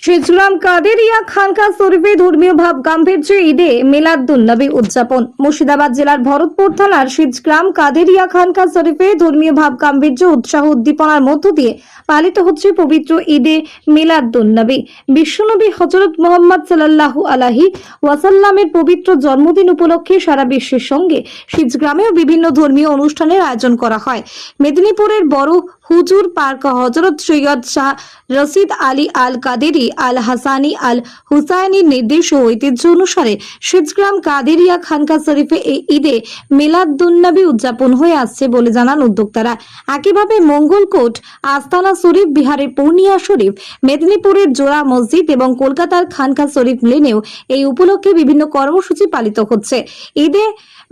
শিজগ্রাম কাদেরিয়া খানকা শরীফে ধর্মীয় ভাব গাম্ভীর্যে ঈদে মিলাদুন্নবী উদযাপন। মুর্শিদাবাদ জেলার ভরতপুর থানার শিজগ্রাম কাদেরিয়া খানকা শরীফে ধর্মীয় ভাব গাম্ভীর্য উৎসাহ উদ্দীপনার মধ্য দিয়ে পালিত হচ্ছে পবিত্র ঈদে মিলাদুন্নবী। বিশ্বনবী হযরত মুহাম্মদ সাল্লাল্লাহু আলাইহি ওয়াসাল্লামের পবিত্র জন্মদিন উপলক্ষে সারা বিশ্বের সঙ্গে শিজগ্রামেও বিভিন্ন ধর্মীয় অনুষ্ঠানের আয়োজন করা হয়। মেদিনীপুরের বড় হুজুর পার্ক হযরত সৈয়দ শাহ রশিদ আলী আল কাদেরি আল হাসানি আল হুসাইনির নির্দেশ ও ঐতিহ্য অনুসারে শিজগ্রাম কাদেরিয়া খানকা শরীফে এই ঈদে মিলাদুন্নবী উদযাপন হয়ে আসছে বলে জানান উদ্যোক্তারা। একইভাবে মঙ্গলকোট, আস্তানা শরীফ, বিহারের পূর্ণিয়া শরীফ, মেদিনীপুরের জোড়া মসজিদ এবং কলকাতার খানকা শরীফ লেনেও এই উপলক্ষে বিভিন্ন কর্মসূচি পালিত হচ্ছে। ঈদে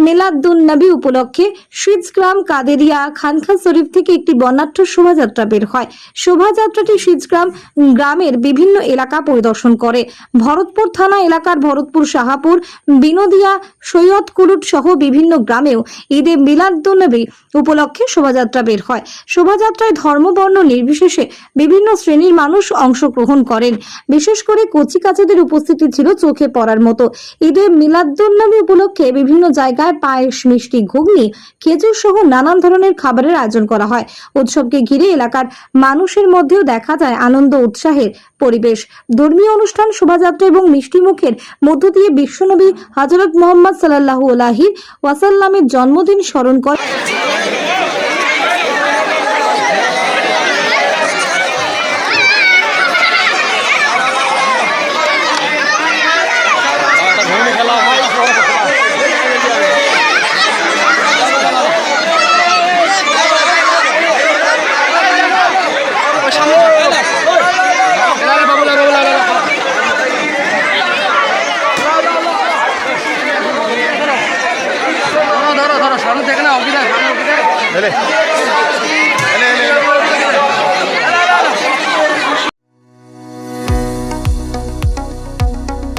মিলাদুন্নবী উপলক্ষে শিজগ্রাম কাদেরিয়া খানকা শরীফ থেকে একটি বর্ণাঢ্য শোভাযাত্রা বের হয়। শোভাযাত্রাটি শিজগ্রাম গ্রামের বিভিন্ন এলাকা পরিদর্শন করে। ভরতপুর থানা এলাকার ভরতপুর, শাহাপুর, বিনোদিয়া, সৈয়দ কুলুট সহ বিভিন্ন গ্রামেও ঈদে মিলাদুন্নবী উপলক্ষে শোভাযাত্রা বের হয়। শোভাযাত্রায় ধর্ম বর্ণ নির্বিশেষে বিভিন্ন শ্রেণীর মানুষ অংশগ্রহণ করেন। বিশেষ করে কচিকাচাদের উপস্থিতি ছিল চোখে পড়ার মতো। ঈদে মিলাদুন্নবী উপলক্ষে বিভিন্ন জায়গায় পায়েস, মিষ্টি, ঘুগনি, খেজুর সহ নানান ধরনের খাবারের আয়োজন করা হয়। উৎসবকে ঘিরে এলাকার মানুষের মধ্যেও দেখা যায় আনন্দ উৎসাহের পরিবেশ। ধর্মীয় অনুষ্ঠান, শোভাযাত্রা এবং মিষ্টি মুখের মধ্য দিয়ে বিশ্বনবী হযরত মুহাম্মদ সাল্লাল্লাহু আলাইহি ওয়াসাল্লামের জন্মদিন স্মরণ করে।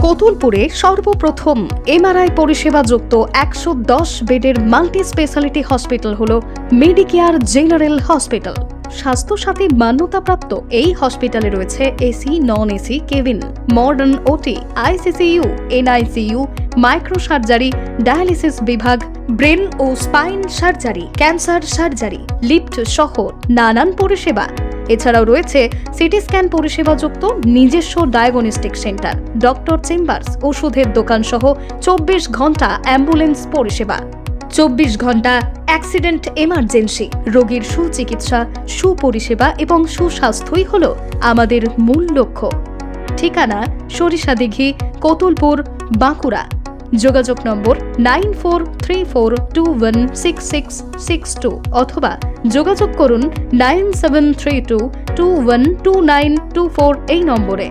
কতুলপুরে সর্বপ্রথম এমআরআই পরিষেবা যুক্ত 110 বেডের মাল্টি স্পেশালিটি হসপিটাল হল মেডিকেয়ার জেনারেল হসপিটাল। স্বাস্থ্যসাথী মান্যতাপ্রাপ্ত এই হসপিটালে রয়েছে AC, non AC cabin, modern OT, ICCU, NICU, micro surgery, dialysis বিভাগ, ব্রেন ও spine surgery, cancer surgery, lift সহ নানান পরিষেবা। এছাড়াও রয়েছে সিটি স্ক্যান পরিষেবা যুক্ত নিজস্ব ডায়াগনস্টিক সেন্টার, ডক্টর চেম্বার্স, ওষুধের দোকান সহ 24 ঘন্টা অ্যাম্বুলেন্স পরিষেবা। 24 ঘন্টা অ্যাক্সিডেন্ট এমার্জেন্সি, রোগীর সুচিকিৎসা, সুপরিষেবা এবং সুস্বাস্থ্যই হল আমাদের মূল লক্ষ্য। ঠিকানা সরিষাদিঘি, কতুলপুর, বাঁকুড়া। যোগাযোগ নম্বর 9434216662 অথবা যোগাযোগ করুন 9732212924 এই নম্বরে।